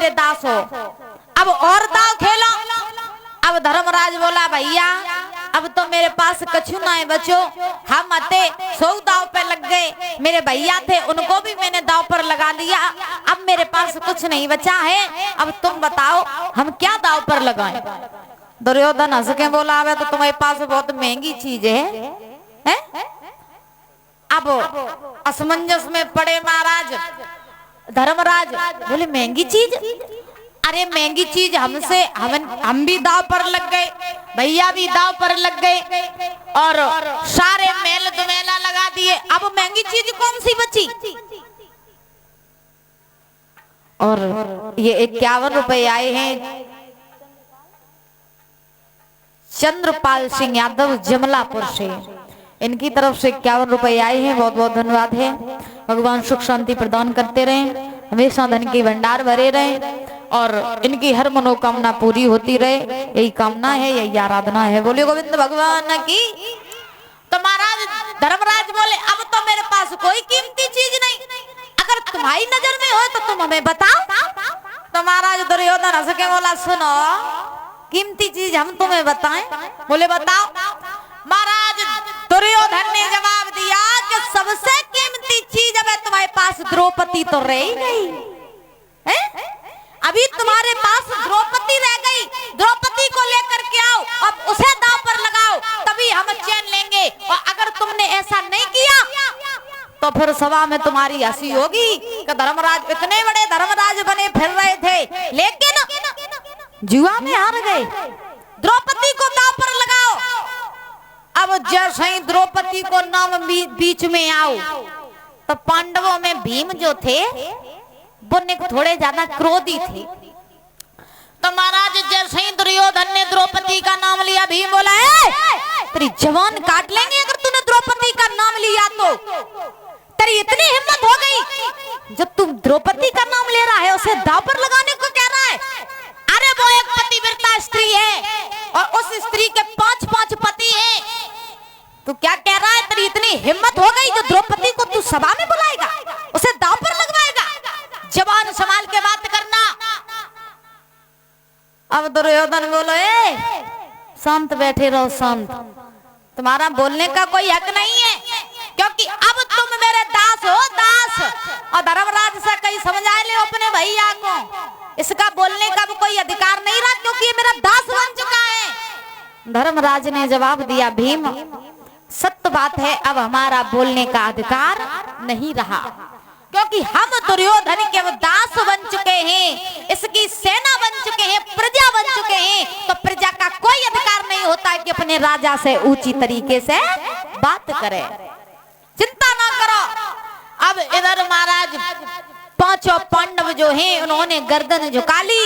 मेरे दास हो। अब और दाव खेलो। अब धर्मराज बोला भैया अब तो मेरे पास कछु ना है बच्चों, हम अते 100 दाव पे लग गए, मेरे भैया थे उनको भी मैंने दाव पर लगा लिया, अब मेरे पास कुछ नहीं बचा है, अब तुम बताओ हम क्या दाव पर लगाएं। दुर्योधन हंस के बोला अब तो तुम्हारे पास बहुत महंगी चीज है? अब असमंजस में पड़े महाराज धर्मराज, बोले महंगी चीज? अरे महंगी चीज हमसे हम भी दाव पर लग गए, भैया भी दाव पर लग गए और सारे मेल दुमेला लगा दिए, अब महंगी चीज कौन सी बची? और ये 51 रुपए आए हैं चंद्रपाल सिंह यादव जमलापुर से, इनकी तरफ से 51 रुपए आए हैं, बहुत बहुत धन्यवाद है। भगवान सुख शांति प्रदान करते रहे, हमेशा धन की भंडार भरे रहे और इनकी हर मनोकामना पूरी होती रहे, यही कामना है, यही आराधना है। बोलिए गोविंद भगवान की। तो महाराज धर्मराज बोले अब तो मेरे पास कोई कीमती चीज नहीं, अगर तुम्हारी नजर में हो तो तुम हमें बताओ। तो महाराज दुर्योधन हंस के बोला सुनो कीमती चीज हम तुम्हें बताएं? बोले बताओ। महाराज दुर्योधन ने जवाब दिया कि सबसे कीमती चीज अब तुम्हारे पास द्रौपदी तो रह ही गई है, अभी तुम्हारे पास द्रौपदी रह गई, द्रौपदी को लेकर के आओ, अब उसे दांव पर लगाओ, तभी हम चैन लेंगे, और अगर तुमने ऐसा नहीं किया तो फिर सभा में तुम्हारी हंसी होगी कि धर्मराज इतने बड़े धर्मराज बने फिर रहे थे लेकिन जुआ में हार गए, द्रौपदी को दांव पर लगाओ। अब जैसे ही द्रौपदी को नाम बीच में आओ तो पांडवों में भीम जो थे वो थोड़े ज्यादा क्रोधी थे, तो महाराज जैसे ही दुर्योधन ने द्रौपदी का नाम लिया भीम बोला तेरी जवान काट लेंगे अगर तूने द्रौपदी का नाम लिया तो, तेरी इतनी हिम्मत हो गई जब तुम द्रौपदी का नाम ले रहा है उसे दांव पर लगाने को कह रहा है? अरे वो एक पतिव्रता स्त्री है और उस स्त्री के 5 पति हैं, तू क्या कह रहा है? तेरी इतनी हिम्मत हो गई जो द्रौपदी को तू सभा में बुलाएगा, उसे दांव पर लगवाएगा? जबान संभाल के बात करना। अब दुर्योधन बोलो शांत बैठे रहो, शांत, तुम्हारा बोलने का कोई हक नहीं है क्योंकि अब तुम मेरे दास हो, दास, और धर्मराज से कहीं समझा ले अपने भैया को, इसका बोलने का भी कोई अधिकार नहीं रहा क्योंकि ये मेरा दास बन चुका है। धर्मराज ने जवाब दिया भीम सत्य बात है, अब हमारा बोलने का अधिकार नहीं रहा क्योंकि हम दुर्योधन के दास बन चुके हैं, इसकी सेना बन चुके हैं, प्रजा बन चुके हैं, तो प्रजा का कोई अधिकार नहीं होता कि अपने राजा से ऊंची तरीके से बात करे। चिंता ना करो। अब इधर महाराज 5 पांडव जो हैं उन्होंने गर्दन झुका ली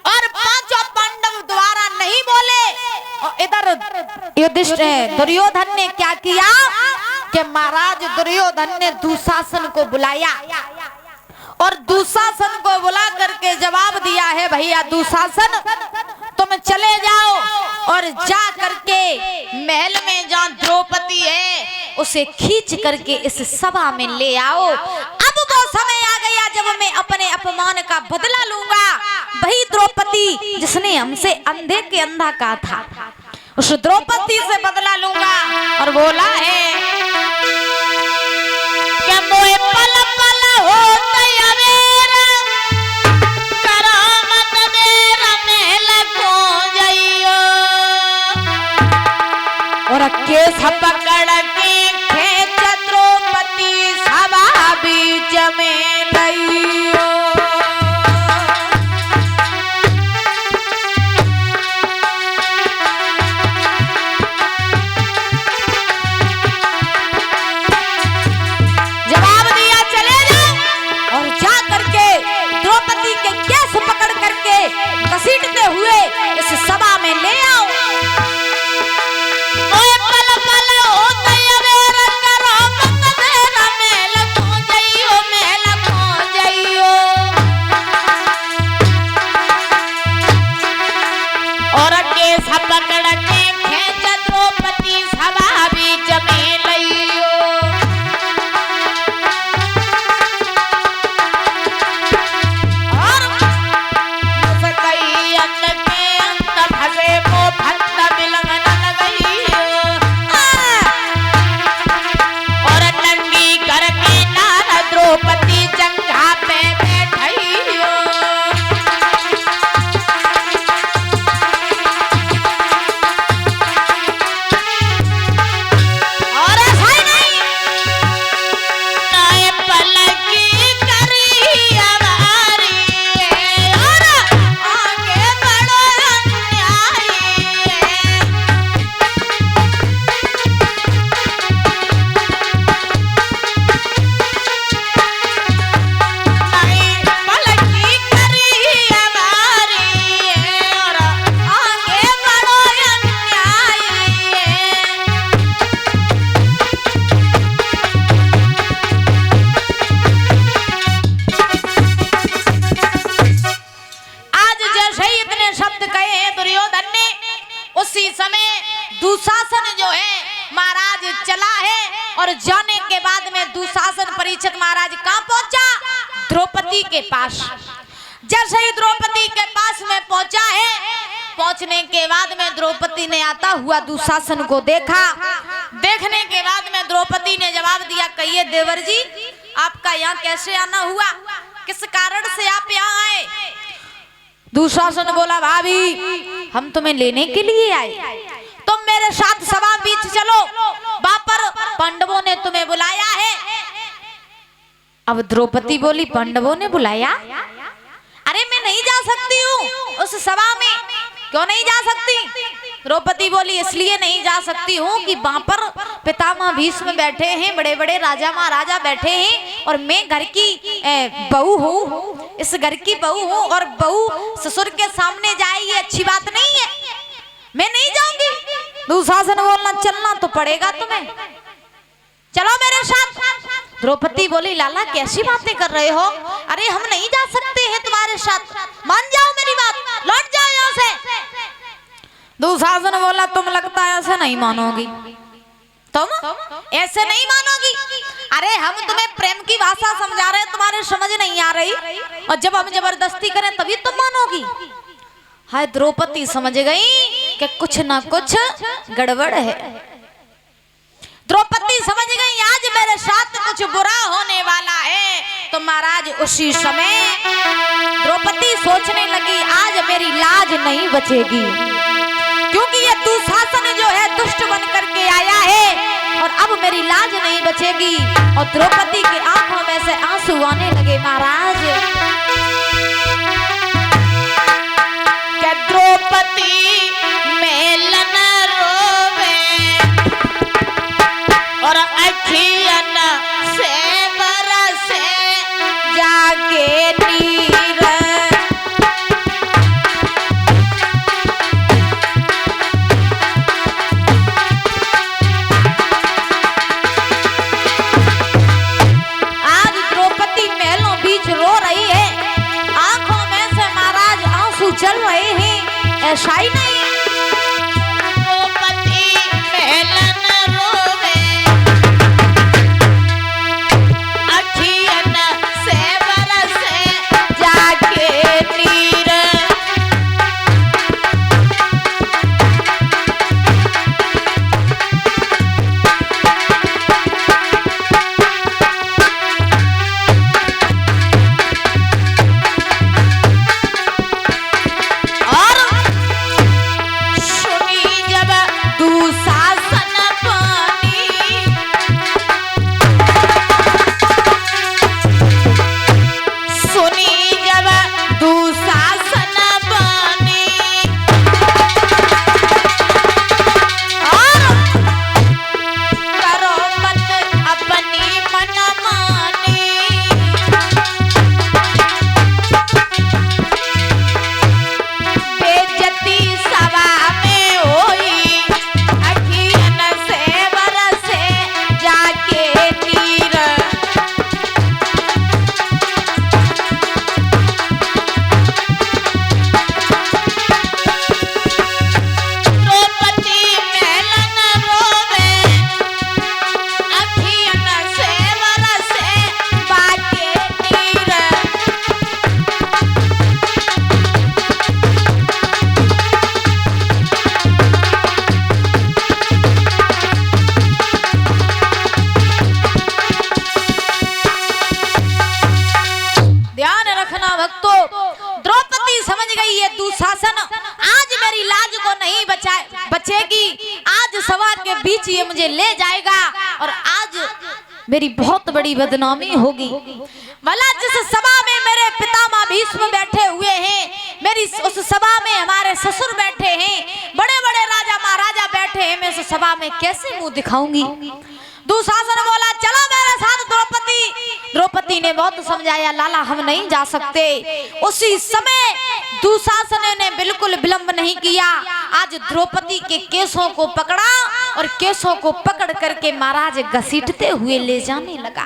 और 5 पांडव द्वारा नहीं बोले, और इधर युधिष्ठिर दुर्योधन ने क्या किया कि महाराज दुर्योधन ने दुशासन को बुलाया और दुशासन को बुला करके जवाब दिया है भैया दुशासन तुम चले जाओ और जा करके महल में जहाँ द्रौपदी है उसे खींच करके इस सभा में ले आओ। अब वो समय आ गया जब मैं अपने अपमान का बदला लूंगा, वही द्रौपदी जिसने हमसे अंधे के अंधा कहा था उस द्रौपदी से बदला लूंगा। और बोला है क्या मोए पल पल हो करामत मेरा महल को जाइयो और केस पकड़ के खेच द्रौपदी सभा बीच में लइयो। घसीटते हुए इस सभा में ले आओ। ओए पल पल हो गया मेरा करामत मेरा महल को जाइयो महल को दुशासन परीक्षित महाराज कहाँ पहुंचा? द्रौपदी के पास। जैसे ही द्रौपदी के पास में पहुंचा है, पहुंचने के बाद में द्रौपदी ने आता हुआ दुशासन को देखा। देखने के बाद में द्रौपदी ने जवाब दिया, कहिए देवर जी आपका यहाँ कैसे आना हुआ, किस कारण से आप यहाँ आए? दुशासन बोला, भाभी हम तुम्हें लेने के लिए आए, तुम मेरे साथ सभा बीच चलो, वहां पर पांडवों ने तुम्हें बुलाया है। अब द्रौपदी बोली, पांडवों ने बुलाया? अरे मैं नहीं जा सकती हूँ उस सभा में। क्यों नहीं जा सकती? द्रौपदी बोली, इसलिए नहीं जा सकती हूँ कि वहां पर पितामह भीष्म बैठे हैं, बड़े बड़े राजा महाराजा बैठे हैं, और मैं घर की बहू हूँ, इस घर की बहू हूँ, और बहू ससुर के सामने जाए ये अच्छी बात नहीं है, मैं नहीं जाऊंगी। दुशासन बोलना, चलना तो पड़ेगा तुम्हें, चलो मेरे साथ। द्रौपदी बोली, लाला कैसी बातें कर रहे हो? अरे हम नहीं जा सकते हैं तुम्हारे साथ, मान जाओ मेरी बात, लौट जाओ यहाँ से। दुशासन बोला, तुम लगता है ऐसे नहीं मानोगी, तुम ऐसे नहीं मानोगी। अरे हम तुम्हें प्रेम की भाषा समझा रहे हैं, तुम्हारे समझ नहीं आ रही, और जब हम जबरदस्ती करें तभी तुम मानोगी। हाय, द्रौपदी समझ गई कि कुछ ना कुछ गड़बड़ है। द्रौपदी समझ गई आज मेरे साथ कुछ बुरा होने वाला है। तो महाराज उसी समय द्रौपदी सोचने लगी, आज मेरी लाज नहीं बचेगी, क्योंकि ये दुशासन जो है दुष्ट बन करके आया है, और अब मेरी लाज नहीं बचेगी। और द्रौपदी की आंखों में से आंसू आने लगे। महाराज क्या द्रौपदी मेलन रोवे और अखियन से बरसे जाके नीर। आज द्रौपदी महलों बीच रो रही है, आंखों में से महाराज आंसू चल रहे हैं, ऐसा ही नहीं। द्रौपदी महलन रोवे बचेगी, आज सभा के बीच ये मुझे ले जाएगा और आज मेरी बहुत बड़ी बदनामी होगी। भला जिस सभा में मेरे पितामह भीष्म बैठे हुए हैं, मेरी उस सभा में हमारे ससुर बैठे हैं, बड़े बड़े राजा महाराजा बैठे हैं, मैं उस सभा में कैसे मुंह दिखाऊंगी। दुशासन बोला चलो मेरे साथ द्रौपदी। द्रौपदी ने बहुत समझाया, लाला हम नहीं जा सकते। उसी समय दुशासन ने बिल्कुल विलंब नहीं किया, आज द्रौपदी के केसों को पकड़ा और केसों को पकड़ करके महाराज घसीटते हुए ले जाने लगा।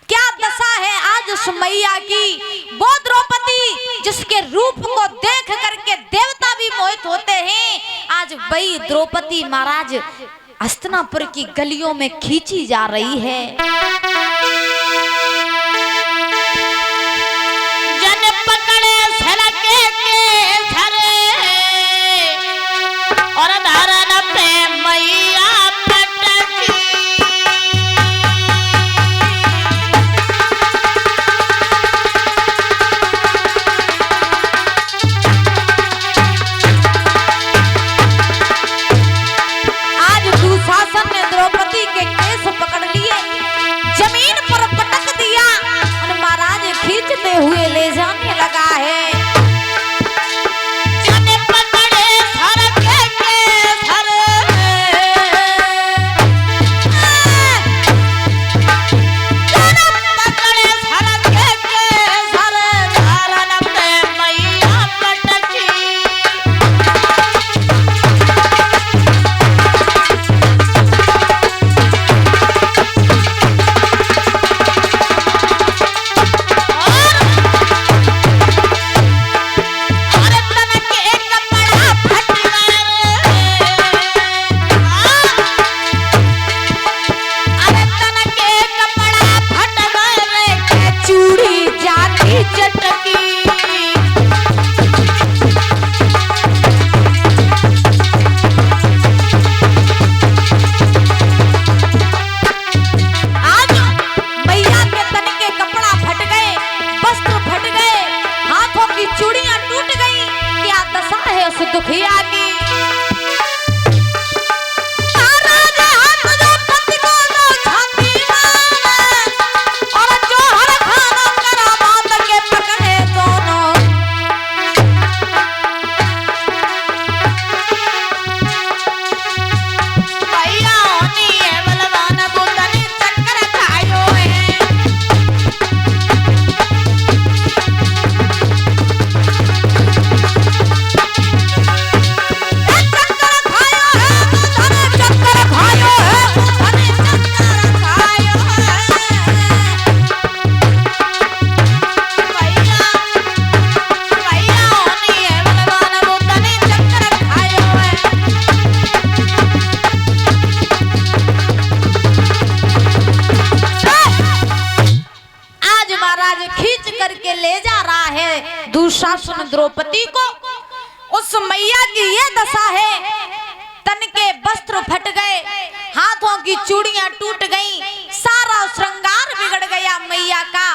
क्या दशा है आज उस मैया की, वो द्रौपदी जिसके रूप को देख करके देवता भी मोहित होते हैं, आज वही द्रौपदी महाराज हस्तिनापुर की गलियों में खींची जा रही है। दुखिया की। खींच करके ले जा रहा है दुशासन द्रौपदी को। उस मैया की ये दशा है, तन के वस्त्र फट गए, हाथों की चूड़ियां टूट गईं, सारा श्रृंगार बिगड़ गया मैया का।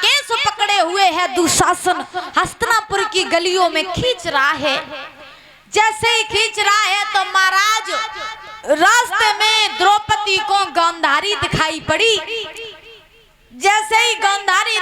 केस पकड़े हुए है दुशासन, हस्तिनापुर की गलियों में खींच रहा है। जैसे ही खींच रहा है तो महाराज रास्ते में द्रौपदी को गांधारी दिखाई पड़ी। जैसे ही गांधारी